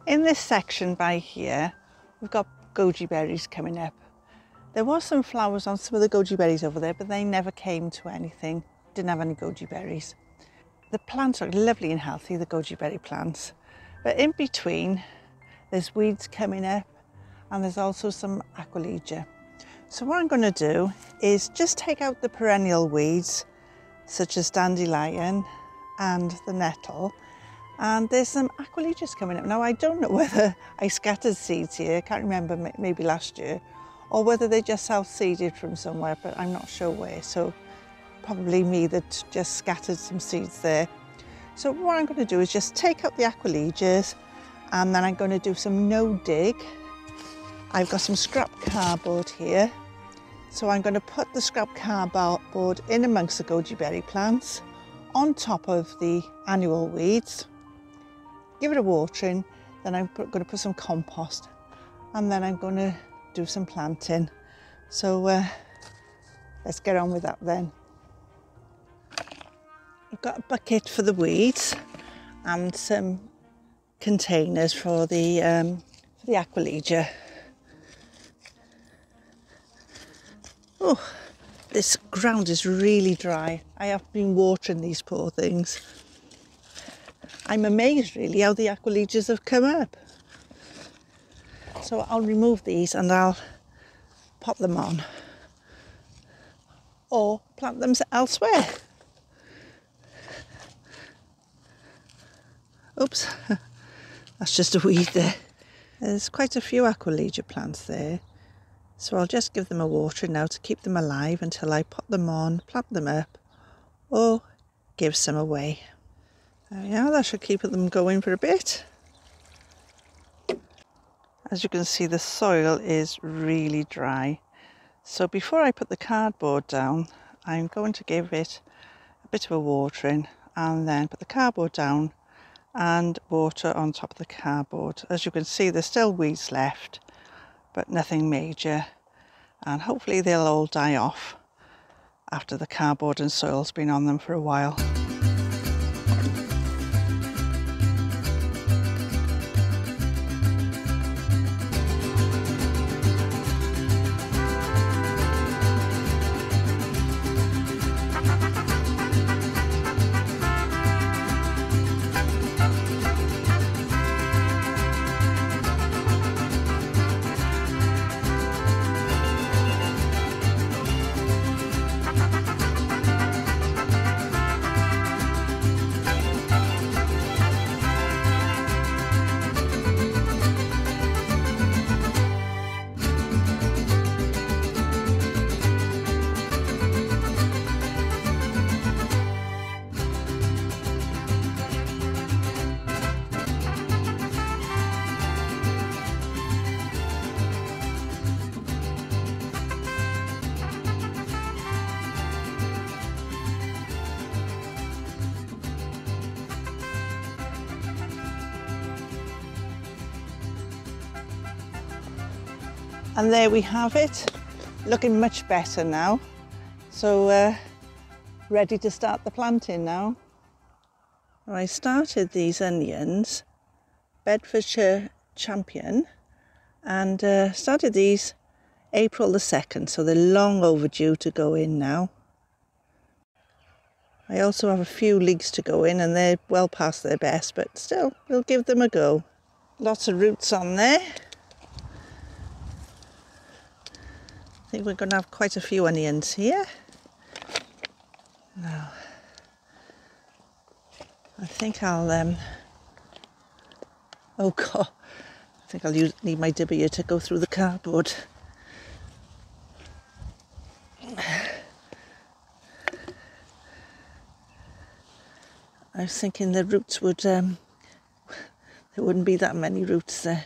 In this section by here, we've got goji berries coming up. There was some flowers on some of the goji berries over there, but they never came to anything. Didn't have any goji berries. The plants are lovely and healthy, the goji berry plants. But in between, there's weeds coming up and there's also some Aquilegia. So what I'm going to do is just take out the perennial weeds, such as dandelion and the nettle. And there's some Aquilegias coming up. Now, I don't know whether I scattered seeds here, I can't remember, maybe last year, or whether they just self-seeded from somewhere, but I'm not sure where. So probably me that just scattered some seeds there. So what I'm going to do is just take out the Aquilegias, and then I'm going to do some no-dig. I've got some scrap cardboard here. So I'm going to put the scrap cardboard in amongst the goji berry plants, on top of the annual weeds. Give it a watering, then I'm going to put some compost, and then I'm going to do some planting. So let's get on with that then. I've got a bucket for the weeds and some containers for the Aquilegia. Oh, this ground is really dry. I have been watering these poor things. I'm amazed really how the Aquilegias have come up. So I'll remove these and I'll pop them on or plant them elsewhere. Oops, that's just a weed there. There's quite a few Aquilegia plants there. So I'll just give them a watering now to keep them alive until I put them on, plant them up, or give some away. There we are, that should keep them going for a bit. As you can see, the soil is really dry. So before I put the cardboard down, I'm going to give it a bit of a watering and then put the cardboard down and water on top of the cardboard. As you can see, there's still weeds left, but nothing major. And hopefully they'll all die off after the cardboard and soil's been on them for a while. And there we have it, looking much better now. So ready to start the planting now. I started these onions, Bedfordshire Champion, and started these April the 2nd, so they're long overdue to go in now. I also have a few leeks to go in and they're well past their best, but still, we'll give them a go. Lots of roots on there. I think we're going to have quite a few onions here. Now, I think I'll, oh God, I think I'll need my dibber to go through the cardboard. I was thinking the roots would, there wouldn't be that many roots there.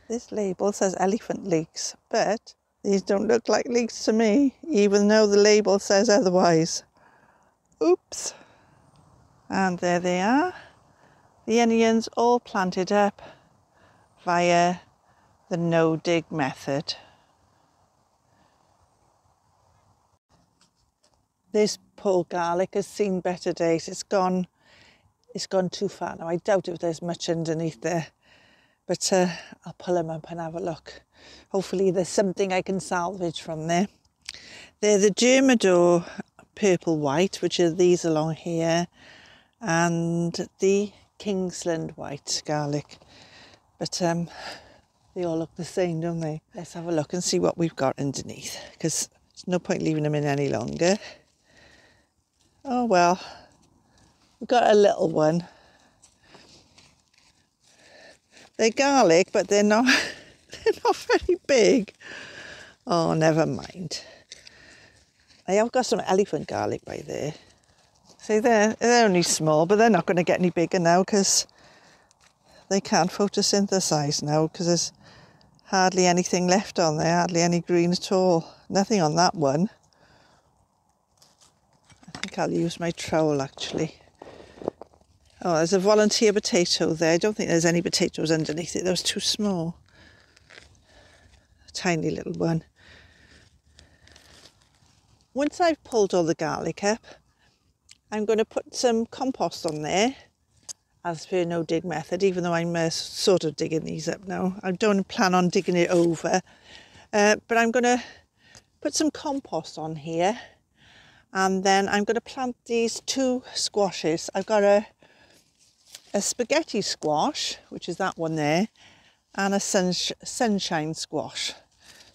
This label says elephant leeks, but these don't look like leeks to me, even though the label says otherwise. Oops. And there they are, the onions all planted up via the no-dig method. This poor garlic has seen better days. It's gone it's gone too far now. I doubt if there's much underneath there, but I'll pull them up and have a look. Hopefully there's something I can salvage from there. They're the Germinating purple white, which are these along here, and the Kingsland white garlic. But they all look the same, don't they? Let's have a look and see what we've got underneath, because there's no point leaving them in any longer. Oh well, we've got a little one. They're garlic, but they're not they're not very big. Oh, never mind. I have got some elephant garlic right there. See, they're only small, but they're not going to get any bigger now because they can't photosynthesize now, because there's hardly anything left on there, hardly any green at all. Nothing on that one. I think I'll use my trowel actually. Oh, there's a volunteer potato there. I don't think there's any potatoes underneath it. That was too small. A tiny little one. Once I've pulled all the garlic up, I'm going to put some compost on there, as per no dig method, even though I'm sort of digging these up now. I don't plan on digging it over, but I'm going to put some compost on here, and then I'm going to plant these 2 squashes. I've got a spaghetti squash, which is that one there, and a sunshine squash.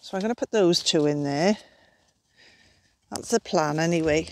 So I'm going to put those 2 in there. That's the plan anyway.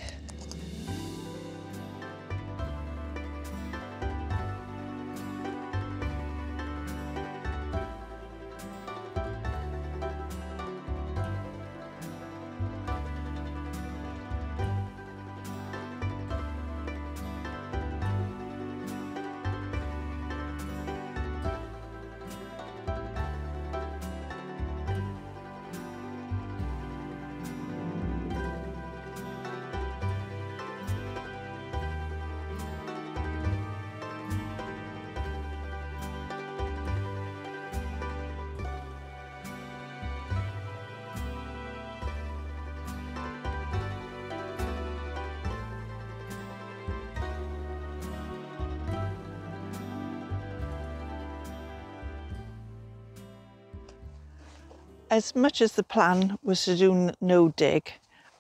As much as the plan was to do no dig,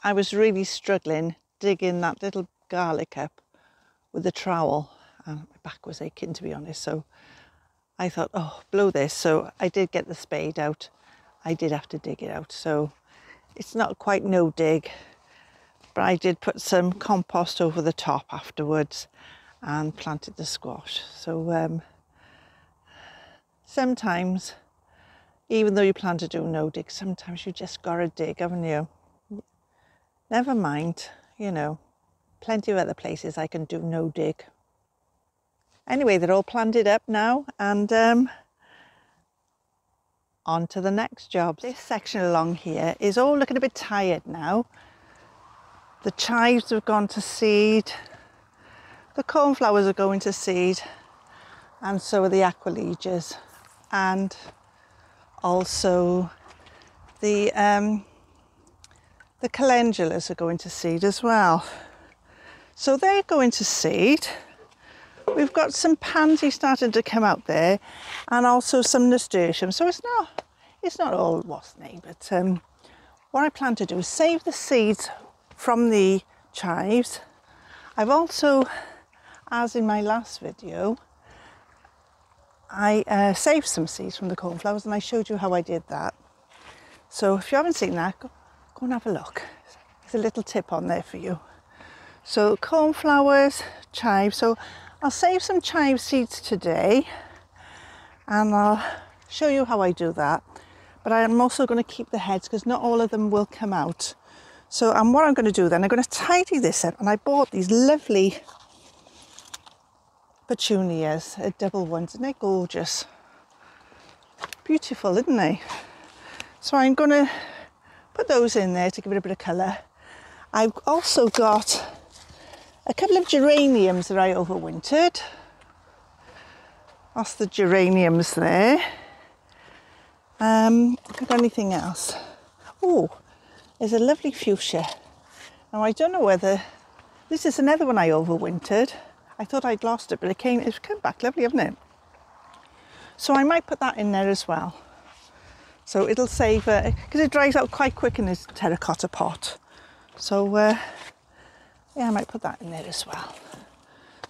I was really struggling digging that little garlic up with the trowel. And my back was aching, to be honest, so I thought, oh, blow this. So I did get the spade out. I did have to dig it out, so it's not quite no dig, but I did put some compost over the top afterwards and planted the squash. So sometimes, even though you plan to do no dig, sometimes you just gotta dig, haven't you? Never mind, you know, plenty of other places I can do no dig. Anyway, they're all planted up now, and on to the next job. This section along here is all looking a bit tired now. The chives have gone to seed, the cornflowers are going to seed, and so are the Aquilegias, and also the calendulas are going to seed as well. So they're going to seed. We've got some pansy starting to come out there, and also some nasturtium. So it's not all wasn't, but what I plan to do is save the seeds from the chives. I've also, as in my last video, I saved some seeds from the cornflowers, and I showed you how I did that. So if you haven't seen that, go and have a look. There's a little tip on there for you. So cornflowers, chives. So I'll save some chive seeds today, and I'll show you how I do that. But I'm also going to keep the heads, because not all of them will come out. So what I'm going to do then, I'm going to tidy this up, and I bought these lovely petunias, double ones, and they're gorgeous. Beautiful, isn't they? So I'm going to put those in there to give it a bit of colour. I've also got a couple of geraniums that I overwintered. That's the geraniums there. Got anything else? Oh, there's a lovely fuchsia. Now I don't know whether, this is another one I overwintered. I thought I'd lost it, but it's come back lovely, hasn't it? So I might put that in there as well. So it'll save, because it dries out quite quick in this terracotta pot. So yeah, I might put that in there as well.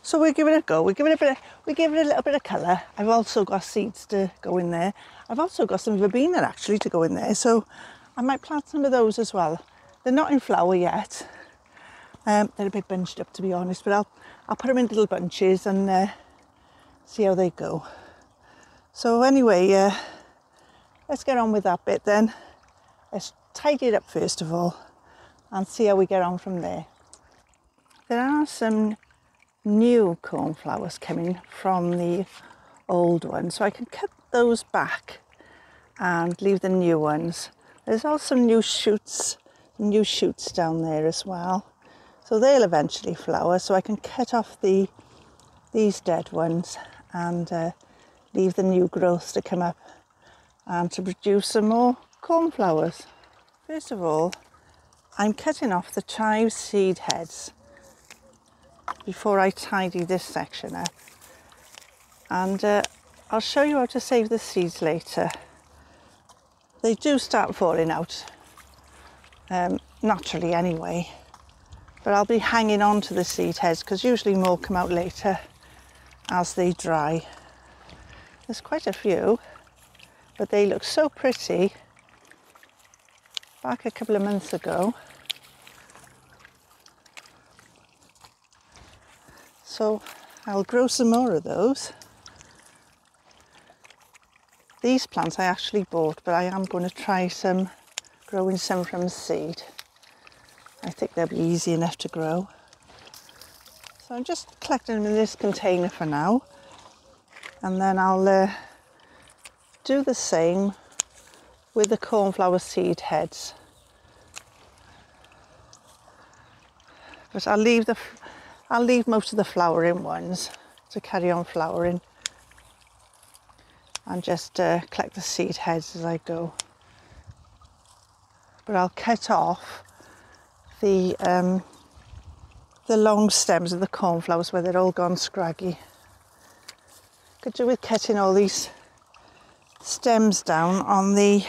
So we'll give it a go. We give it a little bit of colour. I've also got seeds to go in there. I've also got some verbena actually to go in there. So I might plant some of those as well. They're not in flower yet. They're a bit bunched up, to be honest, but I'll put them in little bunches and see how they go. So anyway, let's get on with that bit then. Let's tidy it up first of all and see how we get on from there. There are some new cornflowers coming from the old ones, so I can cut those back and leave the new ones. There's also new shoots down there as well, so they'll eventually flower, so I can cut off these dead ones and leave the new growth to come up and to produce some more cornflowers. First of all, I'm cutting off the chive seed heads before I tidy this section up, and I'll show you how to save the seeds later. They do start falling out naturally anyway, but I'll be hanging on to the seed heads because usually more come out later as they dry. There's quite a few, but they look so pretty back a couple of months ago. So I'll grow some more of those. These plants I actually bought, but I am going to try growing some from seed. I think they'll be easy enough to grow. So I'm just collecting them in this container for now, and then I'll do the same with the cornflower seed heads. But I'll leave most of the flowering ones to carry on flowering, and just collect the seed heads as I go. But I'll cut off the long stems of the cornflowers where they're all gone scraggy. Could do with cutting all these stems down on the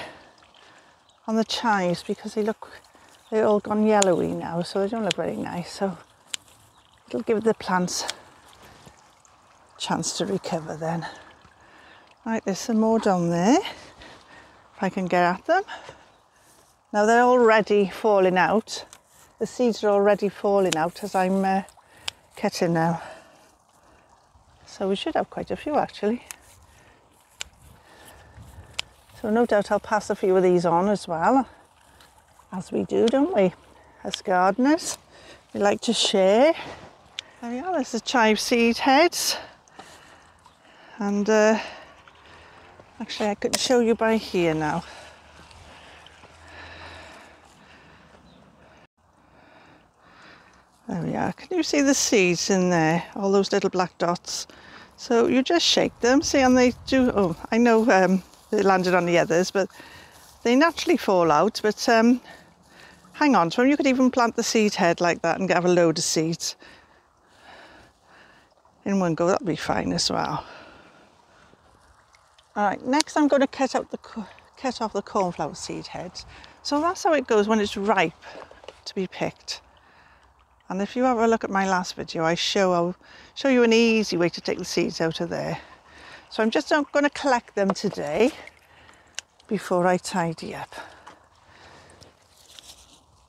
chives, because they're all gone yellowy now, so they don't look very nice. So it'll give the plants a chance to recover then. Right, there's some more down there, if I can get at them. Now they're already falling out. The seeds are already falling out as I'm cutting now. So we should have quite a few actually. So no doubt I'll pass a few of these on as well, as we do, don't we? As gardeners, we like to share. There we are, there's the chive seed heads. And actually I could show you by here now. There we are. Can you see the seeds in there? All those little black dots. So you just shake them, see, and they do, oh, I know they landed on the others, but they naturally fall out, but hang on to them. You could even plant the seed head like that and have a load of seeds in one go. That'll be fine as well. All right, next I'm going to cut off the cornflower seed heads. So that's how it goes when it's ripe to be picked. And if you have a look at my last video, I show you an easy way to take the seeds out of there. So I'm just going to collect them today before I tidy up.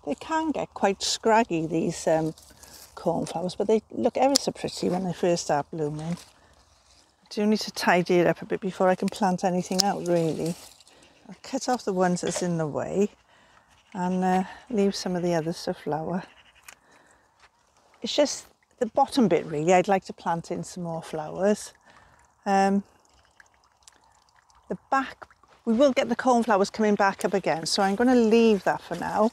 They can get quite scraggy, these cornflowers, but they look ever so pretty when they first start blooming. I do need to tidy it up a bit before I can plant anything out, really. I'll cut off the ones that's in the way and leave some of the others to flower. It's just the bottom bit, really. I'd like to plant in some more flowers. The back, we will get the cornflowers coming back up again, so I'm going to leave that for now.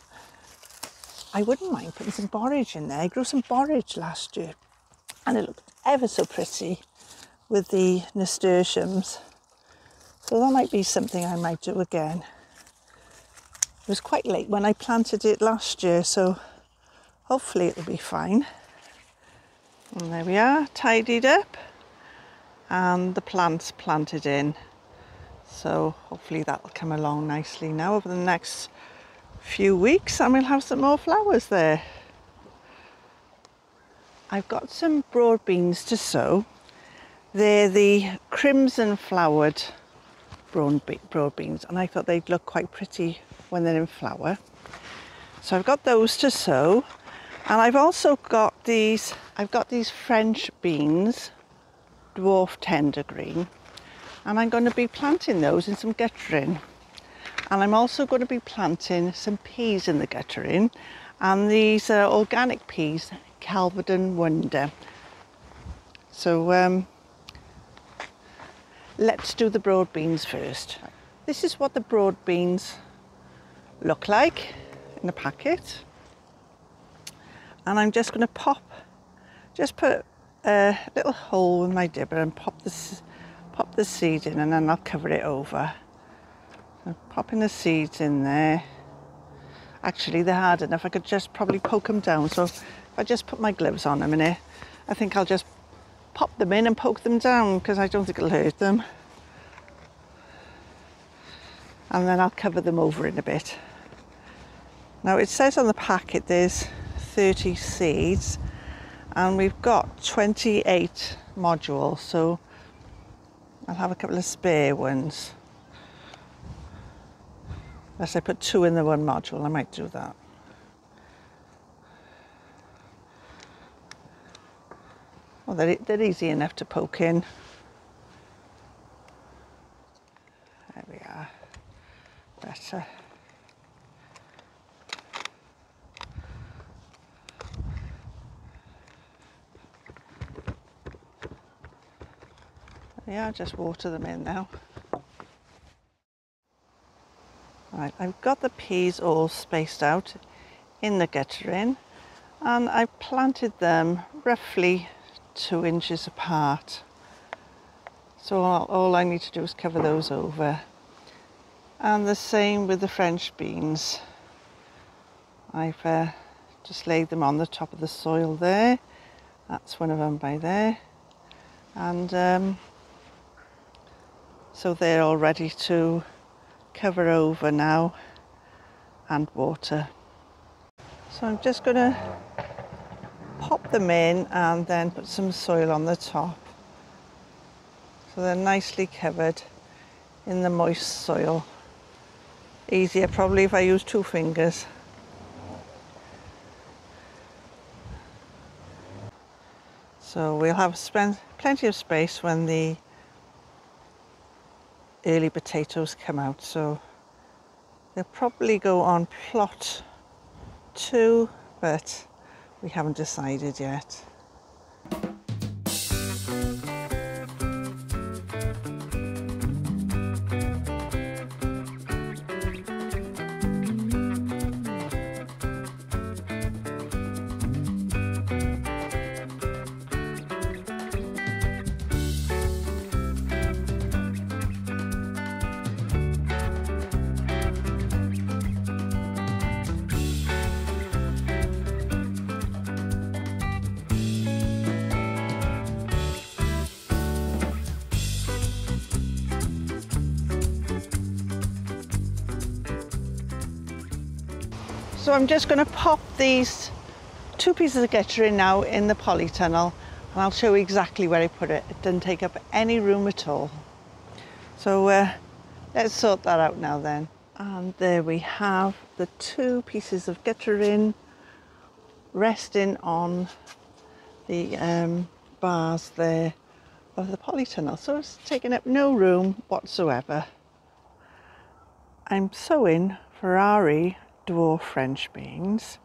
I wouldn't mind putting some borage in there. I grew some borage last year and it looked ever so pretty with the nasturtiums. So that might be something I might do again. It was quite late when I planted it last year, so hopefully it'll be fine. And there we are, tidied up, and the plants planted in. So hopefully that'll come along nicely now over the next few weeks, and we'll have some more flowers there. I've got some broad beans to sow. They're the crimson flowered broad beans, and I thought they'd look quite pretty when they're in flower. So I've got those to sow, and I've also got these French beans, dwarf Tendergreen, and I'm going to be planting those in some guttering. And I'm also going to be planting some peas in the guttering, and these are organic peas, Kelvedon Wonder. So let's do the broad beans first. This is what the broad beans look like in a packet, and I'm just going to put a little hole with my dibber and pop the seed in, and then I'll cover it over. So popping the seeds in there. Actually, they're hard enough. I could just probably poke them down. So if I just put my gloves on a minute, I think I'll just pop them in and poke them down, because I don't think it'll hurt them. And then I'll cover them over in a bit. Now it says on the packet there's 30 seeds, and we've got 28 modules, so I'll have a couple of spare ones. Unless I put 2 in the one module, I might do that. Well, they're easy enough to poke in. There we are. Better. Yeah, just water them in now. Right, I've got the peas all spaced out in the guttering, and I've planted them roughly 2 inches apart. So all I need to do is cover those over. And the same with the French beans. I've just laid them on the top of the soil there. That's one of them by there. And so they're all ready to cover over now and water. So I'm just going to pop them in and then put some soil on the top. So they're nicely covered in the moist soil. Easier probably if I use 2 fingers. So we'll have plenty of space when the early potatoes come out, so they'll probably go on plot 2, but we haven't decided yet. So I'm just going to pop these 2 pieces of guttering now in the polytunnel, and I'll show you exactly where I put it. It doesn't take up any room at all. So let's sort that out now then. And there we have the 2 pieces of guttering resting on the bars there of the polytunnel. So it's taking up no room whatsoever. I'm sowing Ferrari Dwarf French Beans,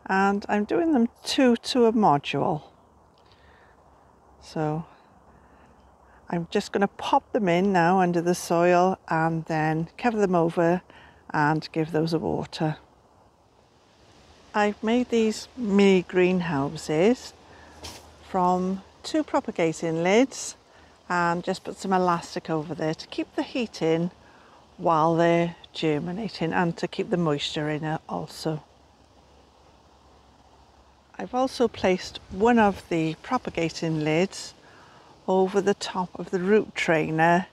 and I'm doing them 2 to a module. So I'm just going to pop them in now under the soil and then cover them over and give those a water. I've made these mini greenhouses from 2 propagating lids and just put some elastic over there to keep the heat in while they're germinating and to keep the moisture in it also. I've also placed one of the propagating lids over the top of the root trainer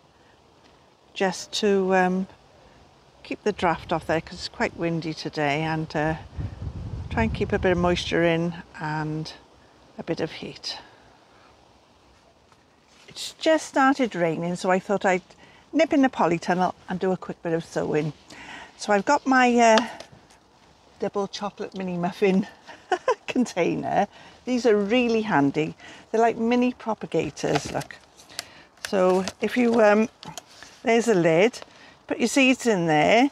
just to keep the draft off there because it's quite windy today, and try and keep a bit of moisture in and a bit of heat. It's just started raining, so I thought I'd nip in the polytunnel and do a quick bit of sowing. So I've got my double chocolate mini muffin container. These are really handy. They're like mini propagators, look. So if you, there's a lid, put your seeds in there,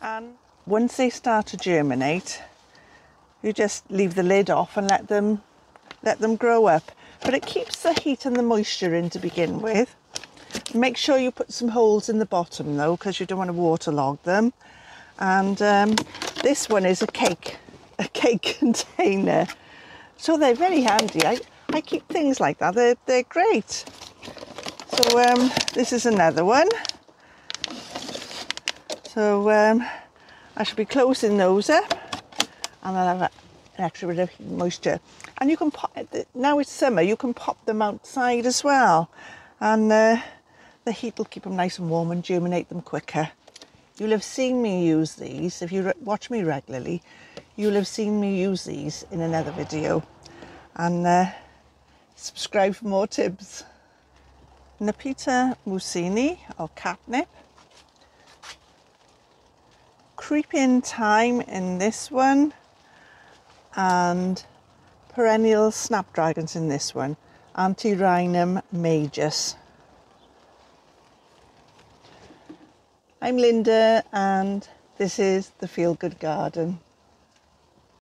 and once they start to germinate, you just leave the lid off and let them grow up. But it keeps the heat and the moisture in to begin with. Make sure you put some holes in the bottom though, because you don't want to waterlog them. And this one is a cake container. So they're very handy. I keep things like that. They're great. So this is another one. So I should be closing those up, and I'll have an extra bit of moisture. And you can pop, now it's summer, you can pop them outside as well. And the heat will keep them nice and warm and germinate them quicker. You'll have seen me use these. If you watch me regularly, you'll have seen me use these in another video. And subscribe for more tips. Nepeta mucini, or catnip. Creeping thyme in this one, and perennial snapdragons in this one, Antirrhinum majus. I'm Linda, and this is the Feel Good Garden.